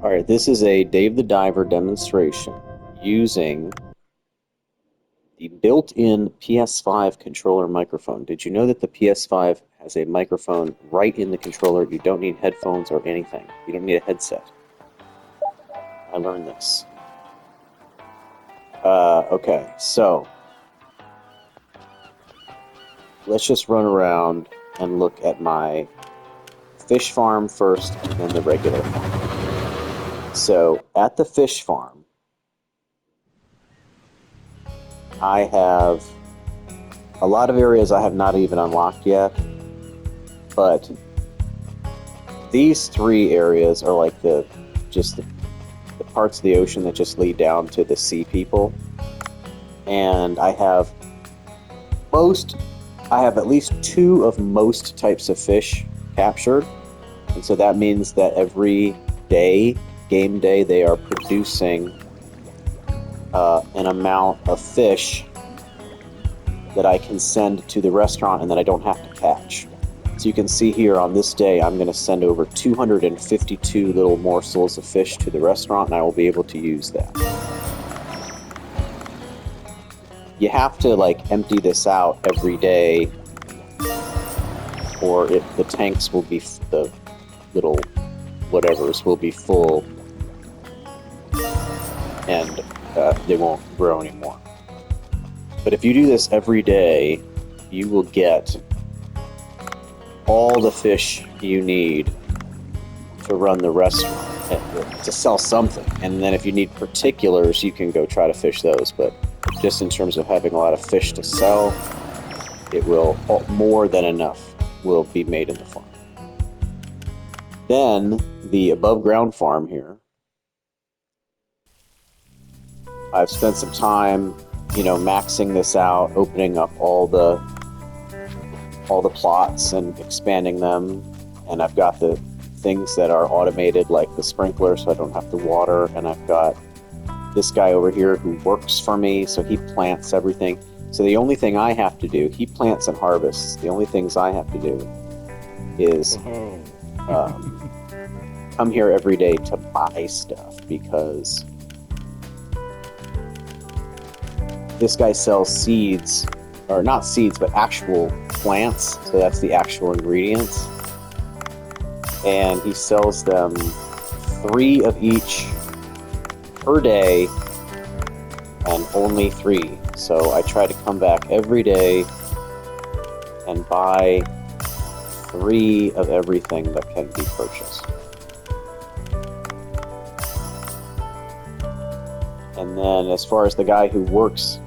All right, this is a Dave the Diver demonstration using the built-in PS5 controller microphone. Did you know that the PS5 has a microphone right in the controller? You don't need headphones or anything. You don't need a headset. I learned this. Okay, so let's just run around and look at my fish farm first and then the regular farm. So at the fish farm, I have a lot of areas I have not even unlocked yet, but these three areas are like the parts of the ocean that just lead down to the sea people. And I have at least two of most types of fish captured. And so that means that every day, game day, they are producing an amount of fish that I can send to the restaurant and that I don't have to catch. So you can see here on this day, I'm going to send over 252 little morsels of fish to the restaurant, and I will be able to use that. You have to like empty this out every day, or the tanks will be, the little whatevers will be full, and they won't grow anymore. But if you do this every day, you will get all the fish you need to run the restaurant, to sell something. And then if you need particulars, you can go try to fish those. But just in terms of having a lot of fish to sell, it will, more than enough will be made in the farm. Then the above ground farm here, I've spent some time, maxing this out, opening up all the plots and expanding them, and I've got the things that are automated, like the sprinkler, so I don't have to water, and I've got this guy over here who works for me, so he plants everything. So the only thing I have to do, he plants and harvests, the only things I have to do is come here every day to buy stuff, because this guy sells seeds, or not seeds, but actual plants, so that's the actual ingredients, and he sells them 3 of each per day, and only 3. So I try to come back every day and buy 3 of everything that can be purchased. And then as far as the guy who works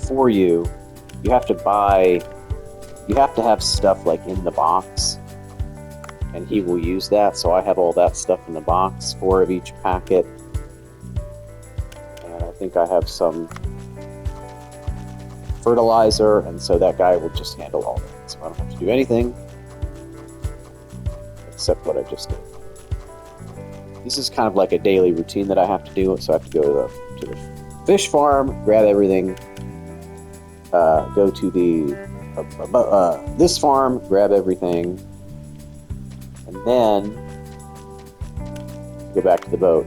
for you, you have to have stuff like in the box, and he will use that. So I have all that stuff in the box, 4 of each packet, and I think I have some fertilizer, and so that guy will just handle all that. So I don't have to do anything except what I just did. This is kind of like a daily routine that I have to do. So I have to go to the fish farm, grab everything, go to this farm, grab everything, and then go back to the boat.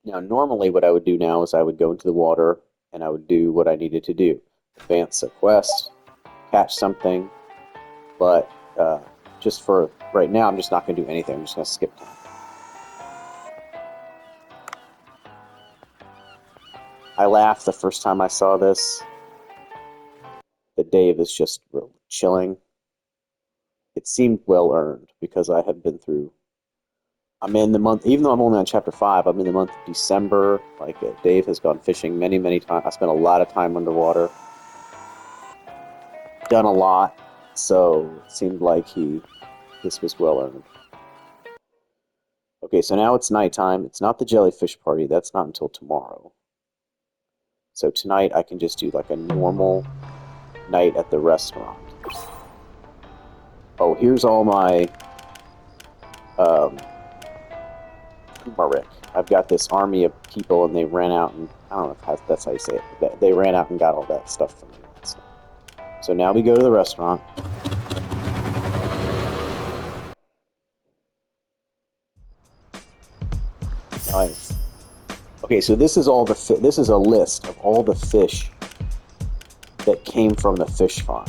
Now, normally what I would do now is I would go into the water and I would do what I needed to do. Advance a quest, catch something, but just for right now, I'm just not going to do anything. I'm just going to skip time. I laughed the first time I saw this, that Dave is just chilling. It seemed well earned, because I have been through, I'm in the month, even though I'm only on chapter 5, I'm in the month of December. Like, Dave has gone fishing many, many times. I spent a lot of time underwater, done a lot, so it seemed like this was well earned. Okay, so now it's nighttime. It's not the jellyfish party. That's not until tomorrow. So tonight I can just do like a normal night at the restaurant. Oh, here's all my turmeric. I've got this army of people, and they ran out, and I don't know if that's how you say it. They ran out and got all that stuff from me. So now we go to the restaurant. Nice. Okay, so this is all the this is a list of all the fish that came from the fish farm.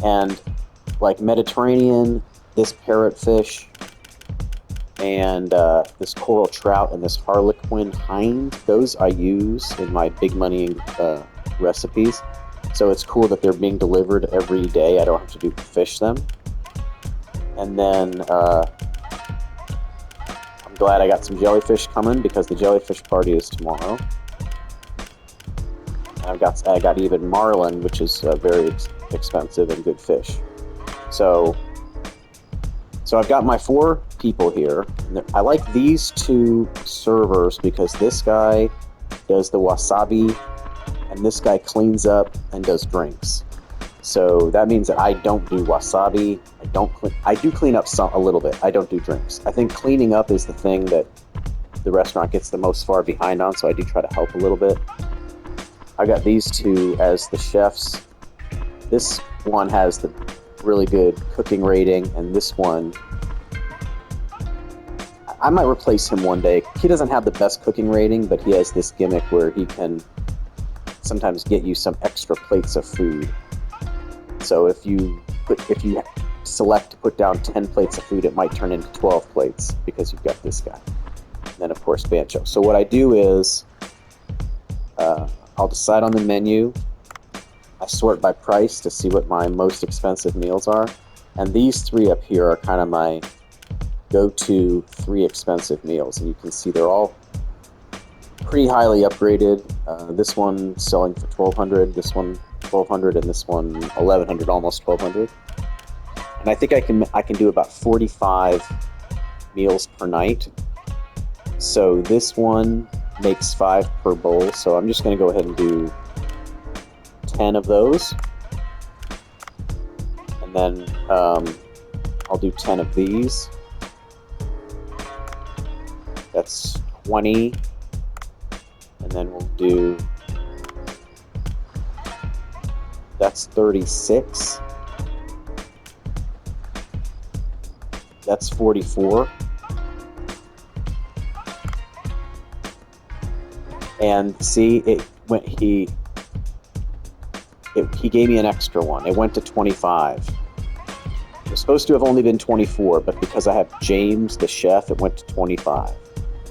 And like Mediterranean, this parrotfish, and this coral trout, and this harlequin hind, those I use in my big money recipes. So it's cool that they're being delivered every day. I don't have to do fish them. And then I'm glad I got some jellyfish coming because the jellyfish party is tomorrow. I got even marlin, which is very expensive and good fish. So I've got my 4 people here. I like these 2 servers because this guy does the wasabi and this guy cleans up and does drinks. So that means that I don't do wasabi. I do clean up a little bit. I don't do drinks. I think cleaning up is the thing that the restaurant gets the most far behind on, so I do try to help a little bit. I got these 2 as the chefs. This one has the really good cooking rating, and this one, I might replace him one day. He doesn't have the best cooking rating, but he has this gimmick where he can sometimes get you some extra plates of food. So if you select to put down 10 plates of food, it might turn into 12 plates because you've got this guy. And then of course Bancho. So what I do is I'll decide on the menu. I sort by price to see what my most expensive meals are. And these 3 up here are kind of my go-to 3 expensive meals. And you can see they're all pretty highly upgraded. This one selling for $1,200, this one $1,200, and this one $1,100, almost $1,200. And I think I can do about 45 meals per night. So this one makes 5 per bowl. So I'm just going to go ahead and do 10 of those. And then I'll do 10 of these. That's 20. And then we'll do, that's 36. That's 44. And see, he gave me an extra one. It went to 25. It was supposed to have only been 24, but because I have James, the chef, it went to 25.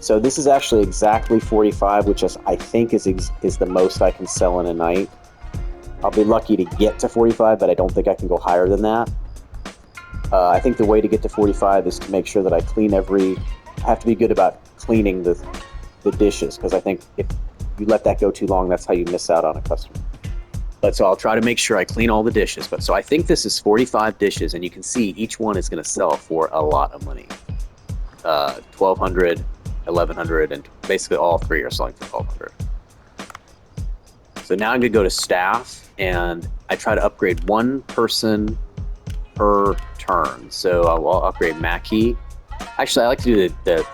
So this is actually exactly 45, which I think is the most I can sell in a night. I'll be lucky to get to 45, but I don't think I can go higher than that. I think the way to get to 45 is to make sure that I have to be good about cleaning the dishes, because I think if you let that go too long, that's how you miss out on a customer. But so I'll try to make sure I clean all the dishes. But so I think this is 45 dishes, and you can see each one is going to sell for a lot of money. $1,200, $1,100, and basically all 3 are selling for $1,200. So now I'm going to go to staff, and I try to upgrade 1 person per turn. So I'll upgrade Mackie. Actually, I like to do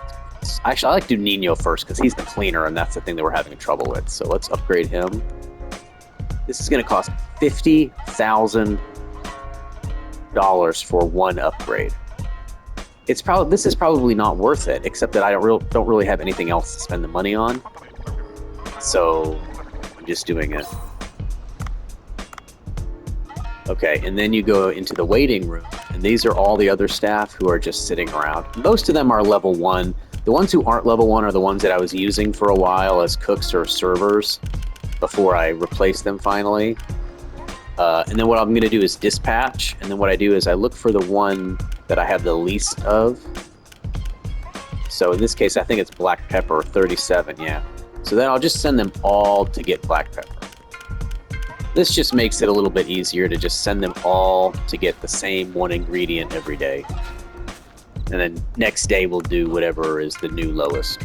I like to do Nino first because he's the cleaner, and that's the thing that we're having trouble with. So let's upgrade him. This is going to cost $50,000 for 1 upgrade. This is probably not worth it, except that I don't really have anything else to spend the money on. So I'm just doing it. Okay, and then you go into the waiting room, and these are all the other staff who are just sitting around. Most of them are level 1. The ones who aren't level 1 are the ones that I was using for a while as cooks or servers before I replace them finally. And then what I'm going to do is dispatch, and then what I do is I look for the one that I have the least of. So in this case, I think it's black pepper, 37, yeah. So then I'll just send them all to get black pepper. This just makes it a little bit easier to just send them all to get the same 1 ingredient every day. And then next day we'll do whatever is the new lowest.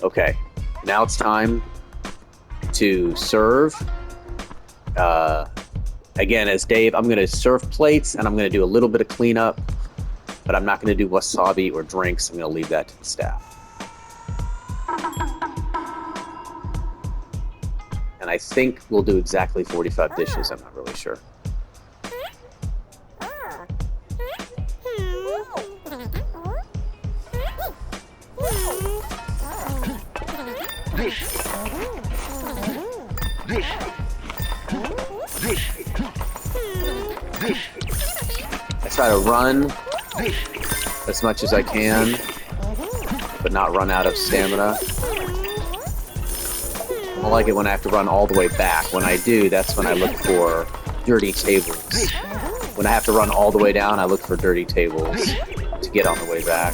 Okay, now it's time to serve. Again, as Dave, I'm going to serve plates, and I'm going to do a little bit of cleanup, but I'm not going to do wasabi or drinks. I'm going to leave that to the staff. And I think we'll do exactly 45 dishes. I'm not really sure. I try to run as much as I can, but not run out of stamina. I don't like it when I have to run all the way back. When I do, that's when I look for dirty tables. When I have to run all the way down, I look for dirty tables to get on the way back.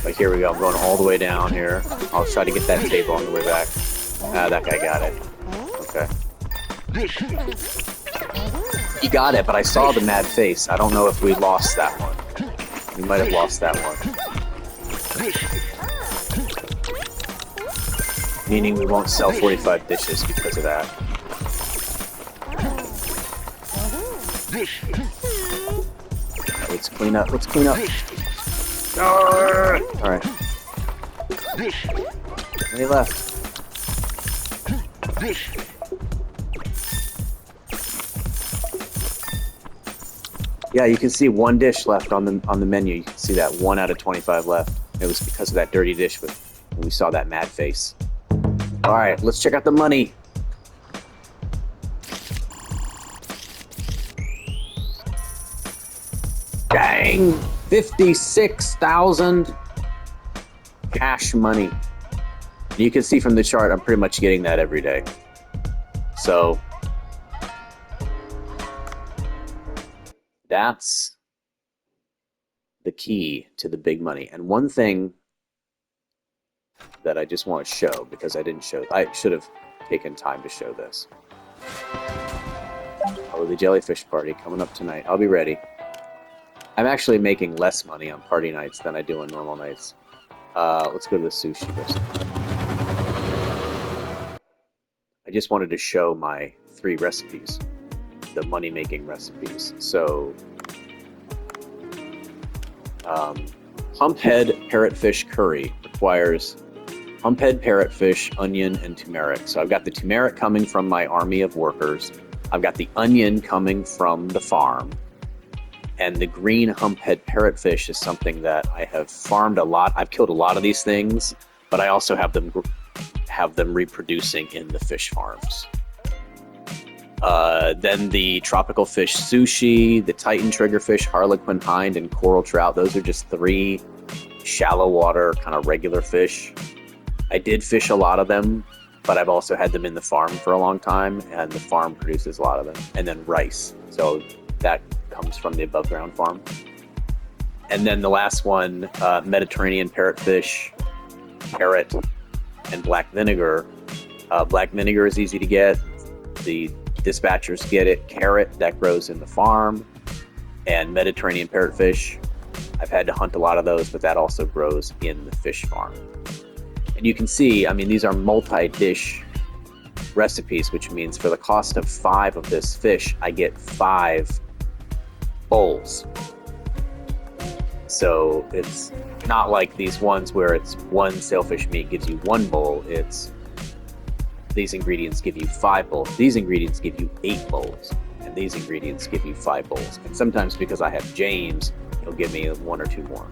Like, here we go. I'm going all the way down here. I'll try to get that table on the way back. Ah, that guy got it. Okay. He got it, but I saw the mad face. I don't know if we lost that one. We might have lost that one. Meaning we won't sell 45 dishes because of that. Let's clean up. Let's clean up. Alright. How many left? Yeah, you can see one dish left on the menu. You can see that 1 out of 25 left. It was because of that dirty dish when we saw that mad face. Alright, let's check out the money. Dang! 56,000 cash money. You can see from the chart, I'm pretty much getting that every day. So that's the key to the big money. And one thing that I just want to show, because I didn't show, I should have taken time to show this. Oh, the jellyfish party coming up tonight. I'll be ready. I'm actually making less money on party nights than I do on normal nights. Let's go to the sushi restaurant. I just wanted to show my 3 recipes, the money-making recipes. So, humphead parrotfish curry requires humphead parrotfish, onion, and turmeric. So I've got the turmeric coming from my army of workers. I've got the onion coming from the farm. And the green humphead parrotfish is something that I have farmed a lot. I've killed a lot of these things, but I also have them reproducing in the fish farms. Then the tropical fish sushi, the Titan triggerfish, harlequin hind, and coral trout. Those are just 3 shallow water, kind of regular fish. I did fish a lot of them, but I've also had them in the farm for a long time, and the farm produces a lot of them. And then rice. So that comes from the above ground farm. And then the last one, Mediterranean parrotfish, carrot, and black vinegar. Black vinegar is easy to get. The dispatchers get it. Carrot, that grows in the farm. And Mediterranean parrotfish, I've had to hunt a lot of those, but that also grows in the fish farm. And you can see, I mean, these are multi-dish recipes, which means for the cost of 5 of this fish, I get 5 bowls. So it's not like these ones where it's 1 sailfish meat gives you 1 bowl. It's these ingredients give you 5 bowls. These ingredients give you 8 bowls. And these ingredients give you 5 bowls. And sometimes because I have James, he'll give me 1 or 2 more.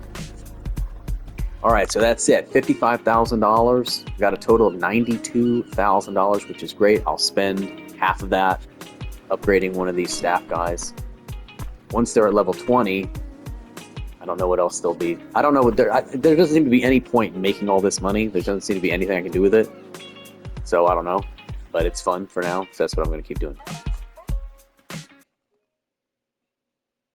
All right, so that's it. $55,000. Got a total of $92,000, which is great. I'll spend half of that upgrading one of these staff guys. Once they're at level 20, I don't know what else they'll be. I don't know what there doesn't seem to be any point in making all this money. There doesn't seem to be anything I can do with it. So I don't know, but it's fun for now. So that's what I'm going to keep doing.